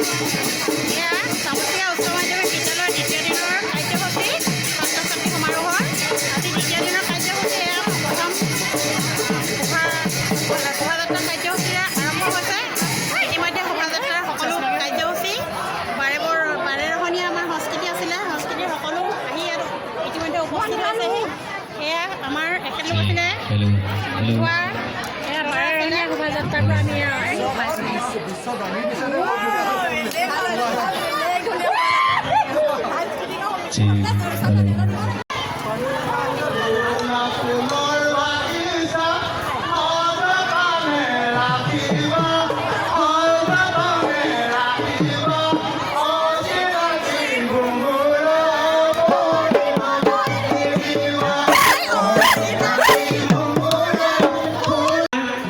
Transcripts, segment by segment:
এয়া চামুচীয়া উচ্চ মাধ্যমিক বিদ্যালয়ৰ দ্বিতীয় দিনৰ কাৰ্যসূচী ছাত্ৰ ছাত্ৰী সমাৰোহৰ আজি দ্বিতীয় দিনৰ কাৰ্যসূচী এয়া প্ৰথম শোভাযাত্ৰা কাৰ্যসূচীৰে আৰম্ভ হৈছে। ইতিমধ্যে শোভাযাত্ৰাৰ সকলো কাৰ্যসূচী বাৰেৰহণীয়া আমাৰ সংস্কৃতি আছিলে, সংস্কৃতিৰ সকলো আহি ইয়াত ইতিমধ্যে উপস্থিত হৈছেহি। এয়া আমাৰ এখেতলোক আছিলে এয়া বাৰেৰহণীয়া শোভাযাত্ৰাৰ পৰা আমি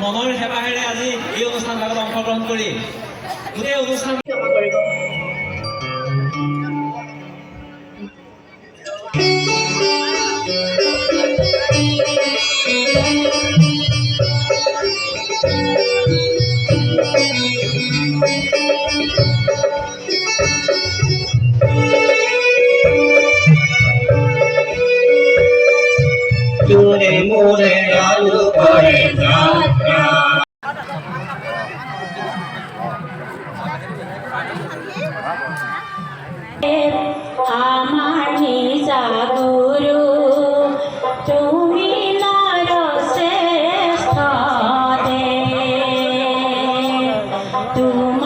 মনৰ হেঁপাহেৰে আজি এই অনুষ্ঠানভাগত অংশগ্ৰহণ কৰি গোটেই অনুষ্ঠান মোৰে মোৰে আলু কৰে যাত্ৰা আমাৰ নিজা গুৰু তুমি নৰ শ্ৰেষ্ঠ দে তুমি